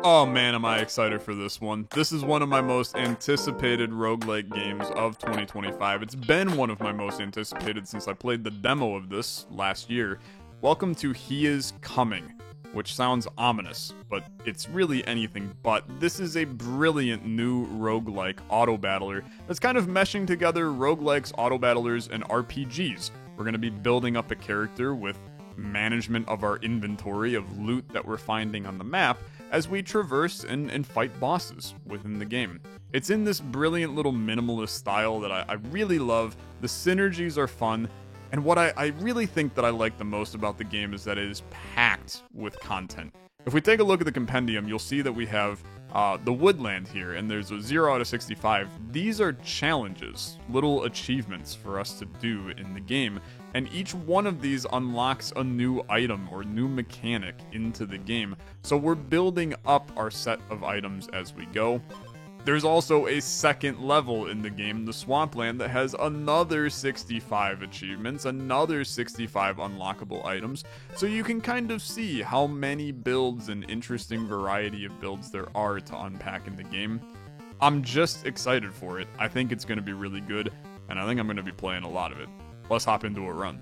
Oh man, am I excited for this one. This is one of my most anticipated roguelike games of 2025. It's been one of my most anticipated since I played the demo of this last year. Welcome to He Is Coming, which sounds ominous, but it's really anything but. This is a brilliant new roguelike auto-battler that's kind of meshing together roguelikes, auto-battlers, and RPGs. We're going to be building up a character with management of our inventory of loot that we're finding on the map as we traverse and fight bosses within the game. It's in this brilliant little minimalist style that I really love. The synergies are fun, and what I really think that I like the most about the game is that it is packed with content. If we take a look at the compendium, you'll see that we have the woodland here, and there's a 0 out of 65. These are challenges, little achievements for us to do in the game, and each one of these unlocks a new item or new mechanic into the game. So we're building up our set of items as we go. There's also a second level in the game, the Swampland, that has another 65 achievements, another 65 unlockable items, so you can kind of see how many builds and interesting variety of builds there are to unpack in the game. I'm just excited for it. I think it's going to be really good, and I think I'm going to be playing a lot of it. Let's hop into a run.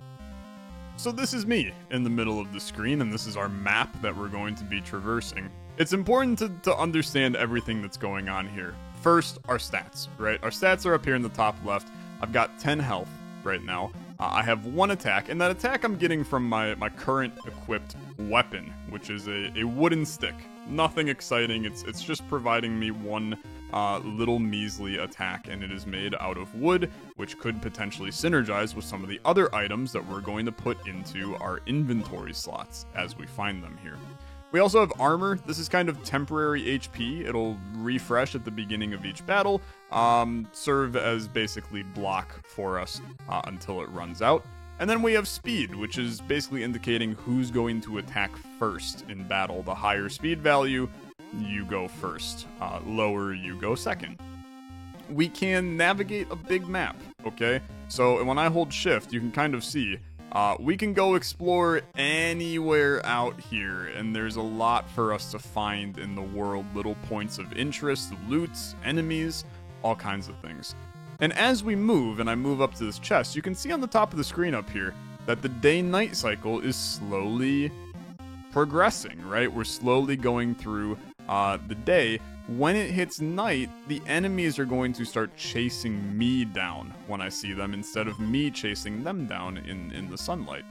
So this is me in the middle of the screen, and this is our map that we're going to be traversing. It's important to understand everything that's going on here. First, our stats, right? Our stats are up here in the top left. I've got 10 health right now. I have 1 attack, and that attack I'm getting from my current equipped weapon, which is a wooden stick. Nothing exciting, it's just providing me one little measly attack, and it is made out of wood, which could potentially synergize with some of the other items that we're going to put into our inventory slots as we find them here. We also have armor. This is kind of temporary HP. It'll refresh at the beginning of each battle, serve as basically block for us until it runs out. And then we have speed, which is basically indicating who's going to attack first in battle. The higher speed value, you go first. Lower, you go second. We can navigate a big map, okay? So when I hold shift, you can kind of see we can go explore anywhere out here, and there's a lot for us to find in the world. Little points of interest, loots, enemies, all kinds of things. And as we move, and I move up to this chest, you can see on the top of the screen up here that the day-night cycle is slowly progressing, right? We're slowly going through the day. When it hits night, the enemies are going to start chasing me down when I see them, instead of me chasing them down in the sunlight.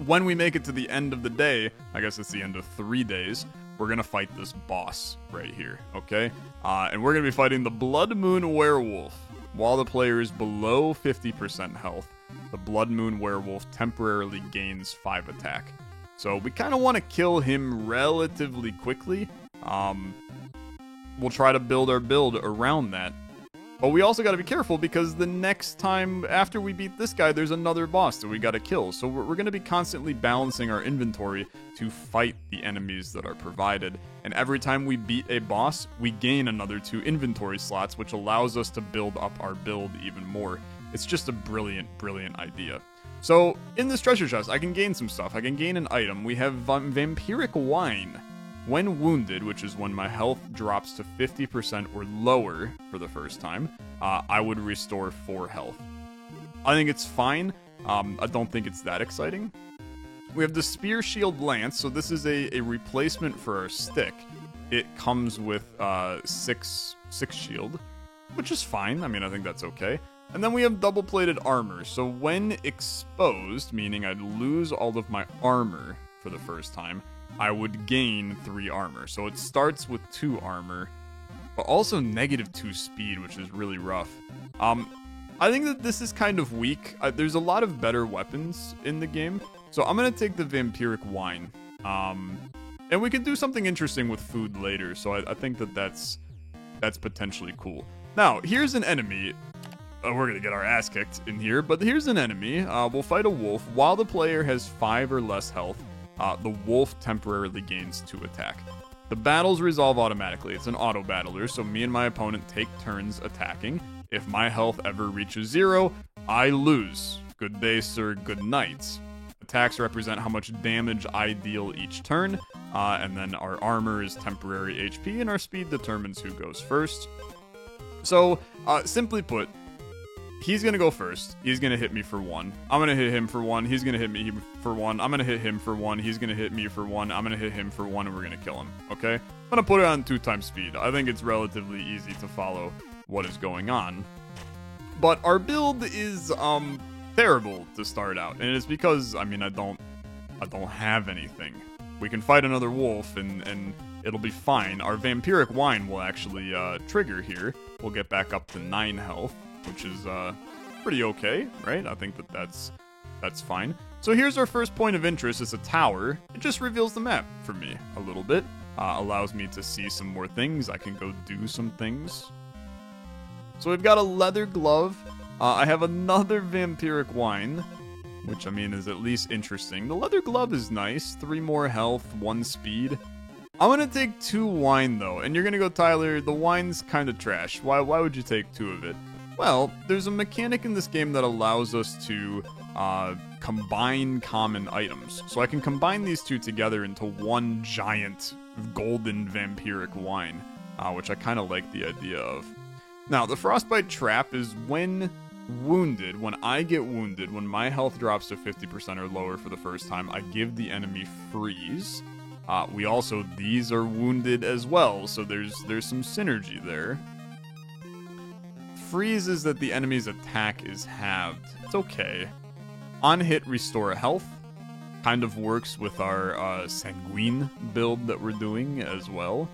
When we make it to the end of the day, I guess it's the end of 3 days, we're going to fight this boss right here, okay? And we're going to be fighting the Blood Moon Werewolf. While the player is below 50% health, the Blood Moon Werewolf temporarily gains 5 attack. So we kind of want to kill him relatively quickly. We'll try to build our build around that. But we also got to be careful, because the next time after we beat this guy, there's another boss that we got to kill. So we're going to be constantly balancing our inventory to fight the enemies that are provided. And every time we beat a boss, we gain another 2 inventory slots, which allows us to build up our build even more. It's just a brilliant, brilliant idea. So in this treasure chest, I can gain some stuff. I can gain an item. We have Vampiric Wine. When wounded, which is when my health drops to 50% or lower for the first time, I would restore 4 health. I think it's fine. I don't think it's that exciting. We have the Spear Shield Lance, so this is a replacement for our stick. It comes with 6 shield, which is fine. I mean, I think that's okay. And then we have double-plated armor, so when exposed, meaning I'd lose all of my armor for the first time, I would gain 3 armor. So it starts with 2 armor, but also -2 speed, which is really rough. I think that this is kind of weak. There's a lot of better weapons in the game, so I'm going to take the Vampiric Wine. And we can do something interesting with food later, so I think that that's potentially cool. Now, here's an enemy. We're going to get our ass kicked in here, but here's an enemy. We'll fight a wolf. While the player has 5 or less health, the wolf temporarily gains 2 attack. The battles resolve automatically. It's an auto battler, so me and my opponent take turns attacking. If my health ever reaches 0, I lose. Good day, sir. Good night. Attacks represent how much damage I deal each turn. And then our armor is temporary HP, and our speed determines who goes first. So, simply put, he's gonna go first. He's gonna hit me for 1. I'm gonna hit him for 1. He's gonna hit me for 1. I'm gonna hit him for 1. He's gonna hit me for 1. I'm gonna hit him for 1, and we're gonna kill him. Okay? I'm gonna put it on 2 times speed. I think it's relatively easy to follow what is going on. But our build is terrible to start out, and it's because I don't have anything. We can fight another wolf, and it'll be fine. Our vampiric wine will actually trigger here. We'll get back up to 9 health, which is pretty okay, right? I think that's fine. So here's our first point of interest. It's a tower. It just reveals the map for me a little bit. Allows me to see some more things. I can go do some things. So we've got a leather glove. I have another vampiric wine, which is at least interesting. The leather glove is nice. 3 more health, 1 speed. I'm gonna take 2 wine though, and you're gonna go, Tyler, the wine's kind of trash. Why would you take 2 of it? Well, there's a mechanic in this game that allows us to combine common items. So I can combine these 2 together into one giant golden vampiric wine, which I kind of like the idea of. Now, the frostbite trap is when wounded, when I get wounded, when my health drops to 50% or lower for the first time, I give the enemy freeze. These are wounded as well, so there's some synergy there. Freeze is that the enemy's attack is halved. It's okay. On hit, restore health. Kind of works with our sanguine build that we're doing as well.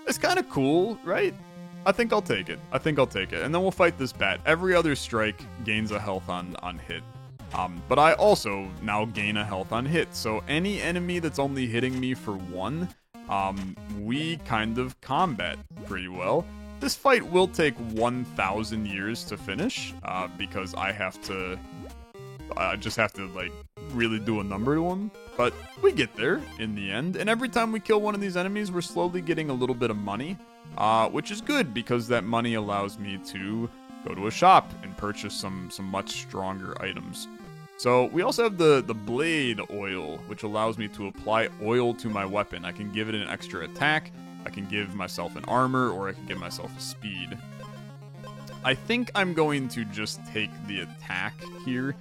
It's kind of cool, right? I think I'll take it. And then we'll fight this bat. Every other strike gains a health on hit. But I also now gain a health on hit. So any enemy that's only hitting me for 1, we kind of combat pretty well. This fight will take 1,000 years to finish, because I just have to, like, really do a number to them. But we get there in the end. And every time we kill one of these enemies, we're slowly getting a little bit of money. Which is good, because that money allows me to go to a shop and purchase some much stronger items. So we also have the blade oil, which allows me to apply oil to my weapon. I can give it an extra attack, I can give myself an armor, or I can give myself a speed. I think I'm going to just take the attack here.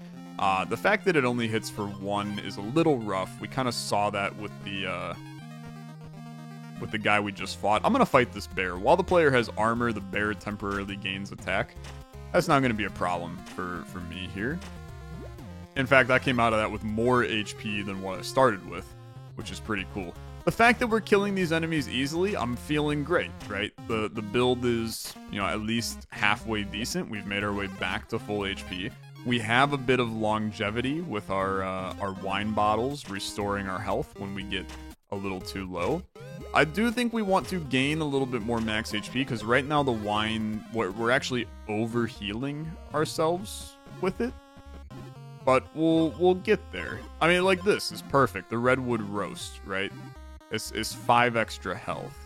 The fact that it only hits for 1 is a little rough. We kind of saw that with the guy we just fought. I'm going to fight this bear. While the player has armor, the bear temporarily gains attack. That's not going to be a problem for me here. In fact, I came out of that with more HP than what I started with, which is pretty cool. The fact that we're killing these enemies easily, I'm feeling great, right? The build is, at least halfway decent. We've made our way back to full HP. We have a bit of longevity with our wine bottles, restoring our health when we get a little too low. I do think we want to gain a little bit more max HP, because right now the wine, we're actually over-healing ourselves with it. But we'll get there. Like this is perfect. The Redwood Roast, right? It's 5 extra health.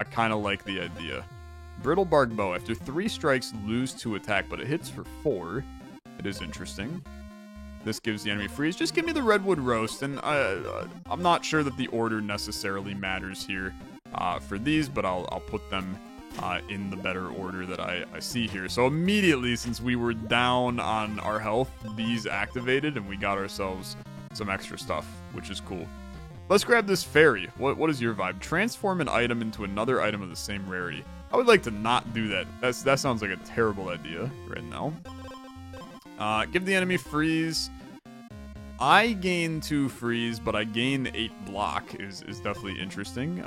I kind of like the idea. Brittle Bark Bow. After 3 strikes, lose 2 attack, but it hits for 4. It is interesting. This gives the enemy freeze. Just give me the Redwood Roast, and I'm not sure that the order necessarily matters here for these, but I'll put them in the better order that I see here. So immediately, since we were down on our health, these activated, and we got ourselves some extra stuff, which is cool. Let's grab this fairy. What is your vibe? Transform an item into another item of the same rarity. I would like to not do that. That sounds like a terrible idea right now. Give the enemy freeze. I gain 2 freeze, but I gain 8 block is definitely interesting.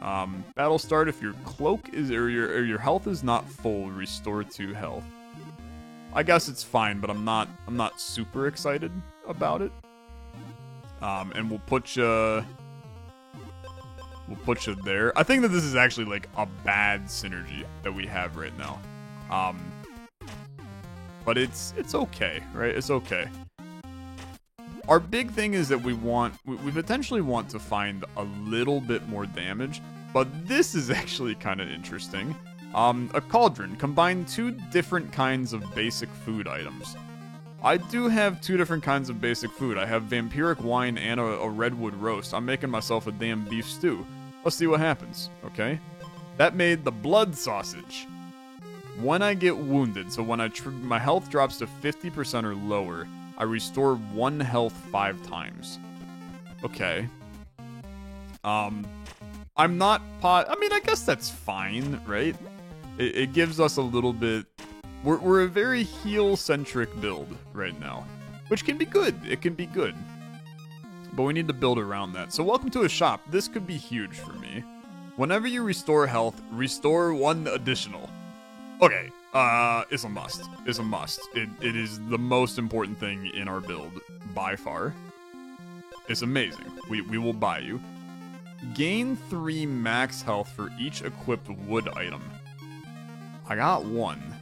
Battle start, if your cloak is or your health is not full, restore 2 health. I guess it's fine, but I'm not super excited about it. And we'll put you there. I think that this is actually like a bad synergy that we have right now. But it's okay, right? It's okay. Our big thing is that we potentially want to find a little bit more damage, but this is actually kind of interesting. A cauldron. Combine 2 different kinds of basic food items. I do have 2 different kinds of basic food. I have vampiric wine and a redwood roast. I'm making myself a damn beef stew. Let's see what happens, okay? That made the blood sausage. When I get wounded, so when my health drops to 50% or lower, I restore 1 health 5 times. Okay. I'm not I mean, I guess that's fine, right? It gives us a little bit... We're a very heal-centric build right now, which can be good. It can be good. But we need to build around that. So welcome to a shop. This could be huge for me. Whenever you restore health, restore 1 additional. Okay, it's a must. It's a must. It is the most important thing in our build, by far. It's amazing. We will buy you. Gain 3 max health for each equipped wood item. I got 1.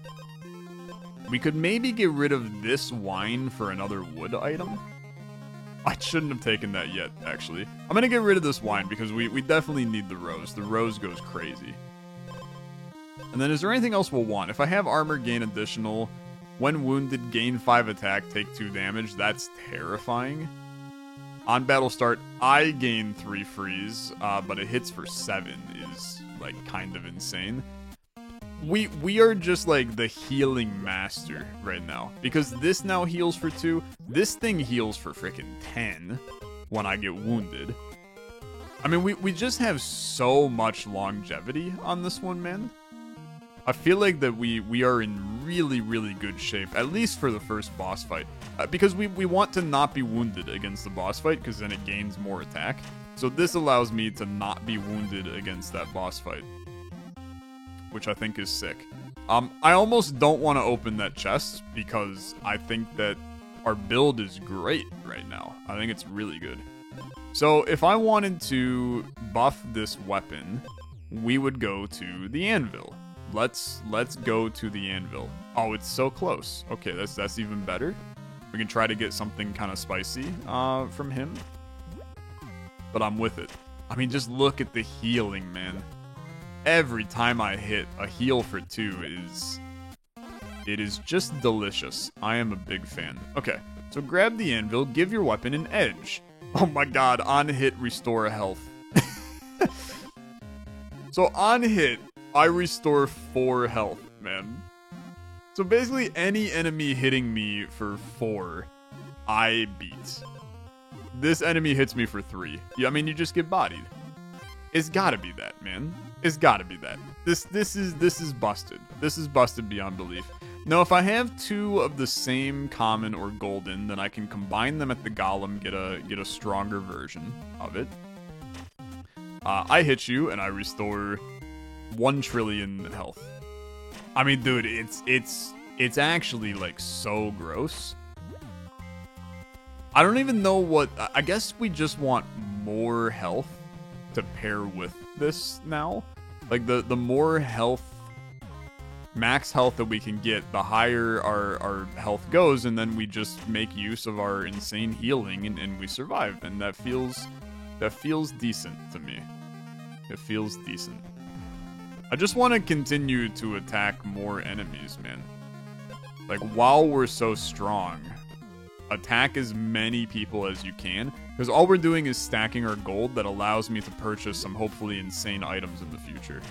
We could maybe get rid of this wine for another wood item. I shouldn't have taken that yet, actually. I'm gonna get rid of this wine because we definitely need the rose. The rose goes crazy. And then is there anything else we'll want? If I have armor gain additional, when wounded, gain 5 attack, take 2 damage. That's terrifying. On battle start, I gain 3 freeze, but it hits for 7 is, like, kind of insane. We are just, like, the healing master right now. Because this now heals for 2. This thing heals for freaking 10 when I get wounded. I mean, we just have so much longevity on this one, man. I feel like that we are in really, really good shape, at least for the first boss fight. Because we want to not be wounded against the boss fight, because then it gains more attack. So this allows me to not be wounded against that boss fight, which I think is sick. I almost don't want to open that chest, because I think that our build is great right now. I think it's really good. So if I wanted to buff this weapon, we would go to the anvil. Let's go to the anvil. Oh, it's so close. Okay, that's even better. We can try to get something kind of spicy from him. But I'm with it. I mean, just look at the healing, man. Every time I hit, a heal for 2 it is just delicious. I am a big fan. Okay, so grab the anvil, give your weapon an edge. Oh my god, on hit, restore health. So on hit, I restore 4 health, man. So basically, any enemy hitting me for 4, I beat. This enemy hits me for 3. Yeah, I mean, you just get bodied. It's gotta be that, man. It's gotta be that. This is busted. This is busted beyond belief. Now, if I have 2 of the same common or golden, then I can combine them at the golem, get a stronger version of it. I hit you, and I restore 1 trillion health. I mean, dude, it's actually, like, so gross. I don't even know what... I guess we just want more health to pair with this now. Like, the more health, max health that we can get, the higher our health goes, and then we just make use of our insane healing, and we survive. And that feels decent to me. It feels decent. I just want to continue to attack more enemies, man. Like, while we're so strong, attack as many people as you can, because all we're doing is stacking our gold that allows me to purchase some hopefully insane items in the future.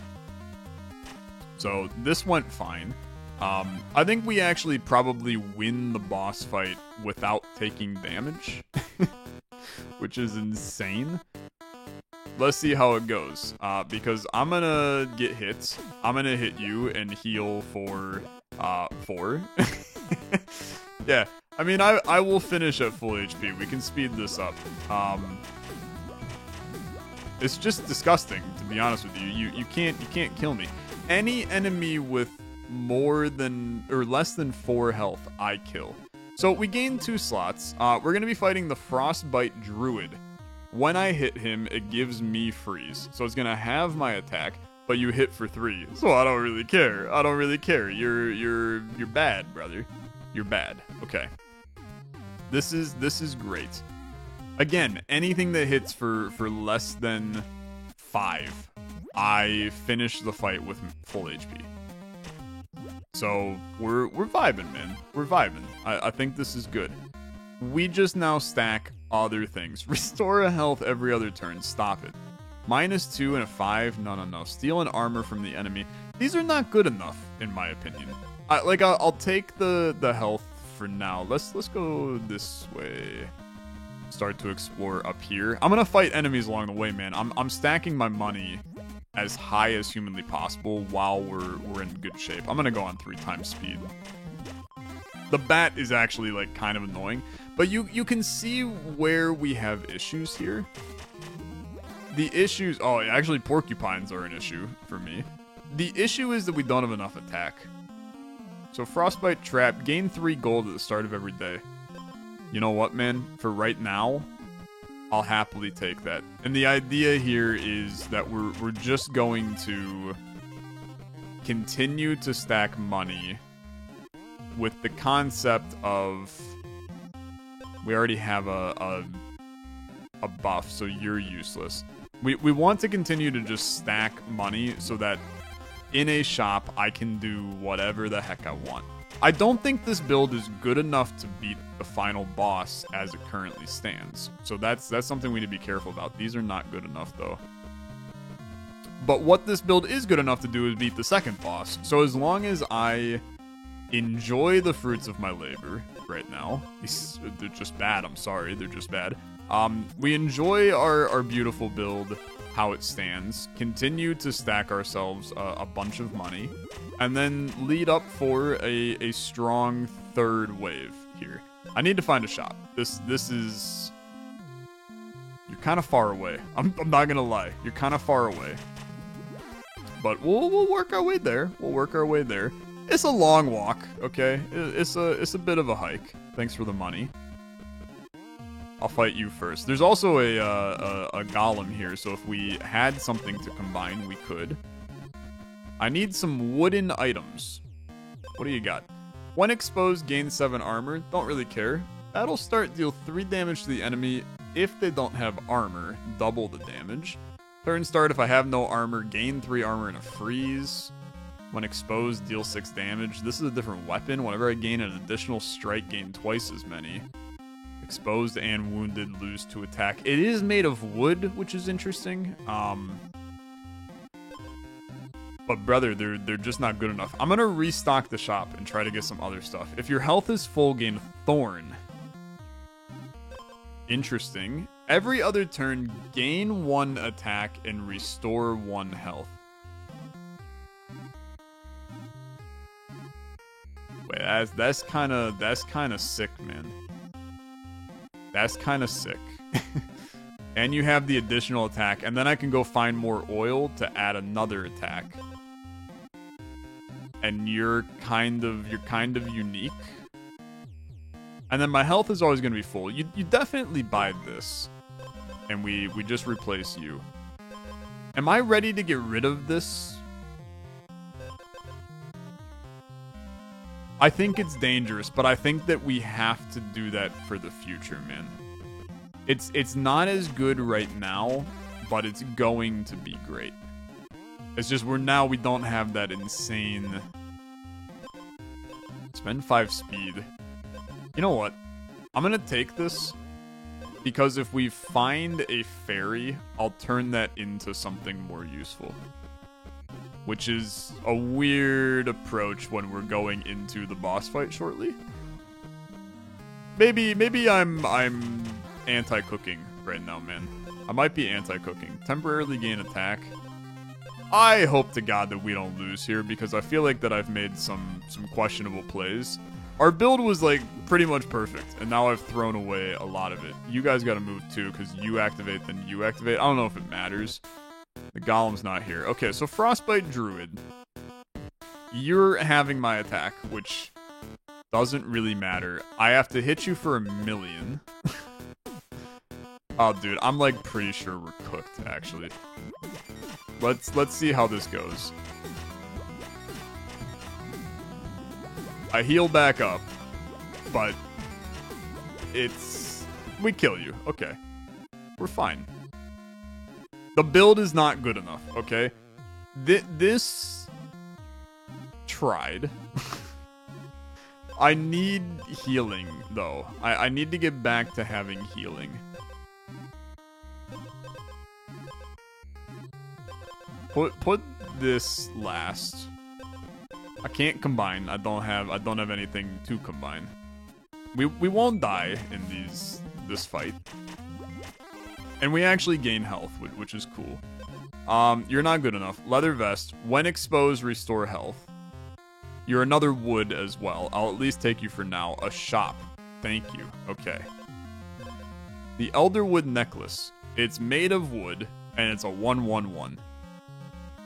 So this went fine. I think we actually probably win the boss fight without taking damage, which is insane. Let's see how it goes, because I'm gonna get hit. I'm gonna hit you and heal for 4. Yeah, I mean, I will finish at full HP. We can speed this up. It's just disgusting, to be honest with you. You can't kill me. Any enemy with more than or less than 4 health, I kill. So we gain 2 slots. We're gonna be fighting the Frostbite Druid. When I hit him, it gives me freeze. So it's gonna have my attack, but you hit for 3. So I don't really care. I don't really care. You're bad, brother. You're bad. Okay. This is great. Again, anything that hits for less than 5, I finish the fight with full HP. So we're vibing, man. We're vibing. I think this is good. We just now stack other things. Restore a health every other turn. Stop it. -2 and a 5. No. Steal an armor from the enemy. These are not good enough, in my opinion. I'll take the health for now. Let's go this way. Start to explore up here. I'm gonna fight enemies along the way, man. I'm stacking my money as high as humanly possible while we're in good shape. I'm gonna go on 3 times speed. The bat is actually like kind of annoying, but you can see where we have issues here. The issues, oh, actually porcupines are an issue for me. The issue is that we don't have enough attack. So Frostbite Trap, gain 3 gold at the start of every day. You know what, man? For right now, I'll happily take that. And the idea here is that we're just going to continue to stack money with the concept of we already have a buff, so you're useless. We want to continue to just stack money so that in a shop I can do whatever the heck I want. I don't think this build is good enough to beat the final boss as it currently stands. So that's something we need to be careful about. These are not good enough though. But what this build is good enough to do is beat the second boss. So as long as I enjoy the fruits of my labor right now, they're just bad, I'm sorry, they're just bad. We enjoy our beautiful build, how it stands, continue to stack ourselves a bunch of money, and then lead up for a strong third wave here. I need to find a shop. This is... You're kind of far away. I'm not gonna lie. You're kind of far away. But we'll work our way there. We'll work our way there. It's a long walk, okay? It's a bit of a hike. Thanks for the money. I'll fight you first. There's also a golem here, so if we had something to combine, we could. I need some wooden items. What do you got? When exposed, gain 7 armor. Don't really care. Battle start, deal 3 damage to the enemy. If they don't have armor, double the damage. Turn start, if I have no armor, gain 3 armor and a freeze. When exposed, deal 6 damage. This is a different weapon. Whenever I gain an additional strike, gain twice as many. Exposed and wounded, lose 2 attack. It is made of wood, which is interesting. But brother, they're just not good enough. I'm gonna restock the shop and try to get some other stuff. If your health is full, gain Thorn. Interesting. Every other turn, gain 1 attack and restore 1 health. Wait, that's kind of sick, man. That's kind of sick. And you have the additional attack, and then I can go find more oil to add another attack. And you're kind of unique. And then my health is always going to be full. You definitely buy this. And we just replace you. Am I ready to get rid of this? I think it's dangerous, but I think that we have to do that for the future, man. It's not as good right now, but it's going to be great. It's just we don't have that insane... Spend 5 speed. You know what? I'm gonna take this, because if we find a fairy, I'll turn that into something more useful. Which is a weird approach when we're going into the boss fight shortly. Maybe I'm anti-cooking right now, man. I might be anti-cooking. Temporarily gain attack. I hope to God that we don't lose here, because I feel like that I've made some questionable plays. Our build was like pretty much perfect, and now I've thrown away a lot of it. You guys gotta move too, because you activate, then you activate. I don't know if it matters. The golem's not here. Okay, so Frostbite Druid. You're having my attack, which doesn't really matter. I have to hit you for 1,000,000. Oh, dude, I'm like pretty sure we're cooked, actually. Let's see how this goes. I heal back up, but we kill you. Okay. We're fine. The build is not good enough, okay? This tried. I need healing, though. I need to get back to having healing. Put this last. I can't combine. I don't have anything to combine. We won't die in this fight. And we actually gain health, which is cool. You're not good enough. Leather vest. When exposed, restore health. You're another wood as well. I'll at least take you for now. A shop. Thank you. Okay. The Elderwood necklace. It's made of wood, and it's a 1/1/1.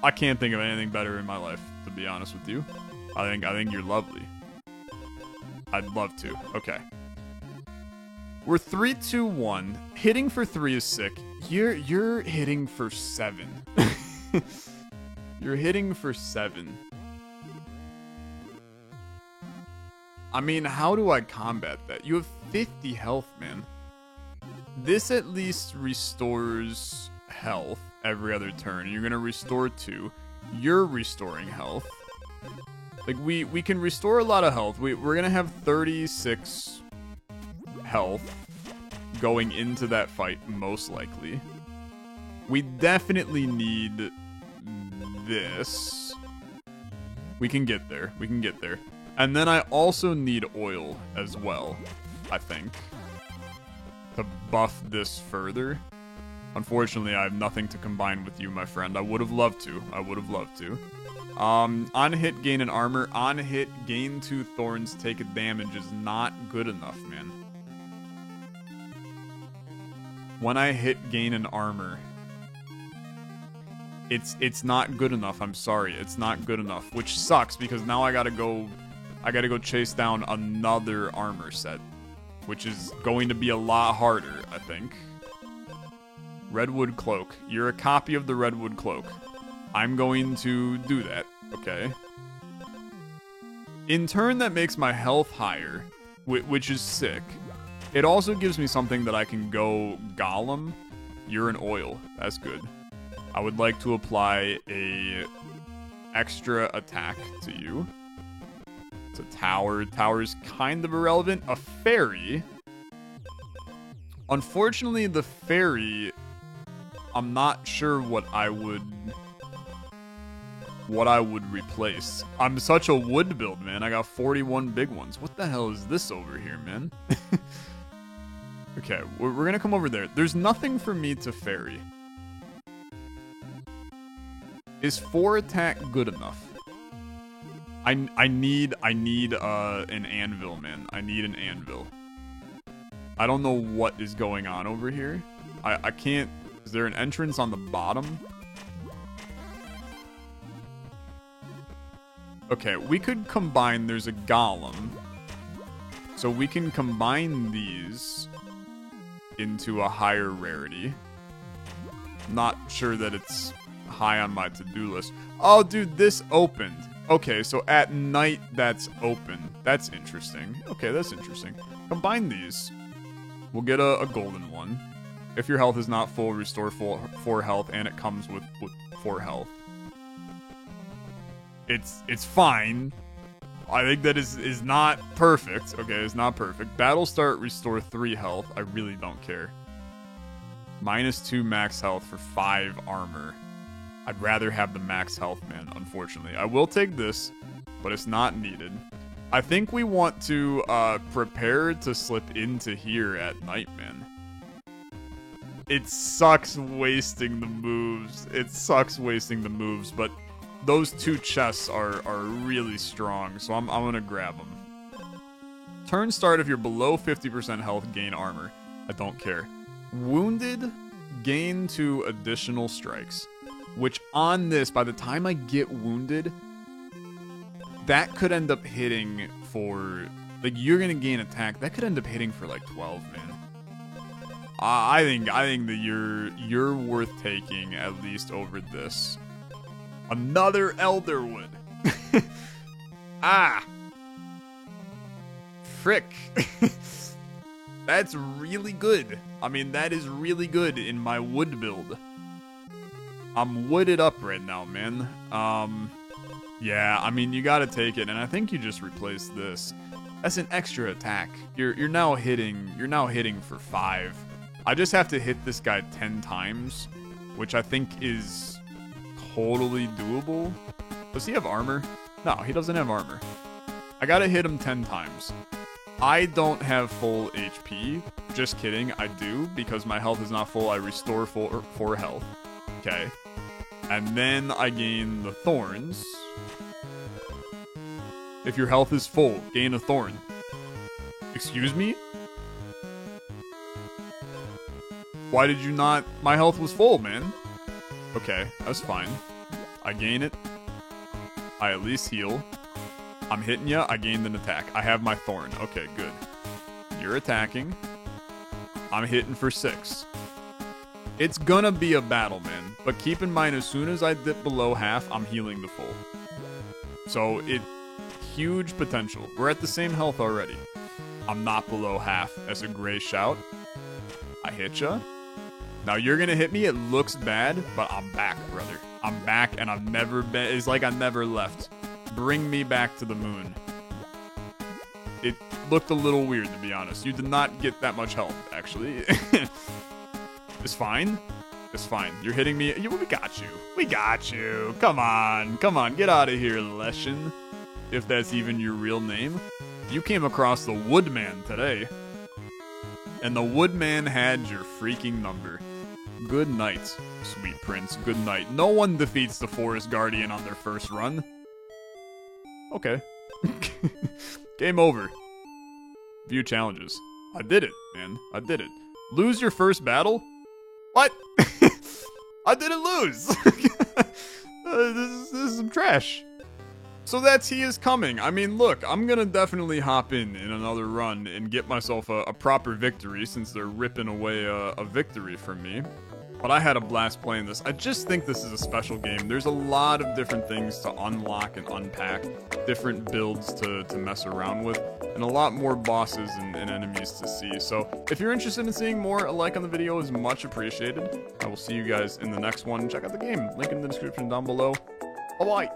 I can't think of anything better in my life, to be honest with you. I think you're lovely. I'd love to. Okay. We're 3-2-1. Hitting for 3 is sick. You're hitting for 7. You're hitting for 7. I mean, how do I combat that? You have 50 health, man. This at least restores health every other turn. You're gonna restore 2. You're restoring health. Like, we can restore a lot of health. We're gonna have 36 health going into that fight, most likely. We definitely need this. We can get there. We can get there. And then I also need oil as well, I think, to buff this further. Unfortunately, I have nothing to combine with you, my friend. I would have loved to. I would have loved to. On hit, gain an armor. On hit, gain 2 thorns, take a damage is not good enough, man. When I hit, gain an armor, it's not good enough. I'm sorry, it's not good enough, which sucks because now I gotta go chase down another armor set, which is going to be a lot harder, I think. Redwood Cloak. You're a copy of the Redwood Cloak. I'm going to do that, okay? In turn, that makes my health higher, which is sick. It also gives me something that I can go Golem. You're an oil. That's good. I would like to apply a extra attack to you. It's a tower. Tower's kind of irrelevant. A fairy. Unfortunately, the fairy, I'm not sure what I would replace. I'm such a wood build, man. I got 41 big ones. What the hell is this over here, man? Okay, we're gonna come over there. There's nothing for me to fairy. Is 4 attack good enough? I need an anvil, man. I need an anvil. I don't know what is going on over here. I can't. Is there an entrance on the bottom? Okay, we could combine. There's a golem. So we can combine these into a higher rarity. Not sure that it's high on my to-do list. Oh, dude, this opened. Okay, so at night that's open. That's interesting. Okay, that's interesting. Combine these. We'll get a golden one. If your health is not full, restore 4 health, and it comes with 4 health. It's fine. I think that is not perfect. Okay, it's not perfect. Battle start, restore 3 health. I really don't care. -2 max health for 5 armor. I'd rather have the max health, man, unfortunately. I will take this, but it's not needed. I think we want to prepare to slip into here at night, man. It sucks wasting the moves. It sucks wasting the moves, but those 2 chests are really strong, so I'm gonna grab them. Turn start, if you're below 50% health, gain armor. I don't care. Wounded, gain 2 additional strikes. Which on this, by the time I get wounded, that could end up hitting for, like, you're gonna gain attack. That could end up hitting for like 12, man. I think that you're worth taking at least over this. Another Elderwood. Ah. Frick. That's really good. I mean, that is really good in my wood build. I'm wooded up right now, man. Yeah, I mean, you gotta take it, and I think you just replace this. That's an extra attack. You're now hitting for 5. I just have to hit this guy 10 times, which I think is totally doable. Does he have armor? No, he doesn't have armor. I gotta hit him 10 times. I don't have full HP. Just kidding, I do, because my health is not full. I restore 4 health. Okay. And then I gain the thorns. If your health is full, gain a thorn. Excuse me? Why did you not? My health was full, man. Okay, that's fine. I gain it. I at least heal. I'm hitting ya. I gained an attack. I have my thorn. Okay, good. You're attacking. I'm hitting for 6. It's gonna be a battle, man. But keep in mind, as soon as I dip below half, I'm healing to full. So, huge potential. We're at the same health already. I'm not below half. That's a great shout. I hit ya. Now you're gonna hit me. It looks bad, but I'm back, brother. I'm back, and I've never been. It's like I never left. Bring me back to the moon. It looked a little weird, to be honest. You did not get that much health, actually. It's fine. It's fine. You're hitting me. We got you. We got you. Come on. Come on. Get out of here, Leshen. If that's even your real name. You came across the Woodman today. And the Woodman had your freaking number. Good night, sweet prince. Good night. No one defeats the Forest Guardian on their first run. Okay. Game over. View challenges. I did it, man. I did it. Lose your first battle? What? I didn't lose. This is some trash. So that's He Is Coming. I mean, look, I'm gonna definitely hop in another run and get myself a proper victory since they're ripping away a victory from me. But I had a blast playing this. I just think this is a special game. There's a lot of different things to unlock and unpack, different builds to mess around with, and a lot more bosses and enemies to see. So if you're interested in seeing more, a like on the video is much appreciated. I will see you guys in the next one. Check out the game. Link in the description down below. Bye-bye.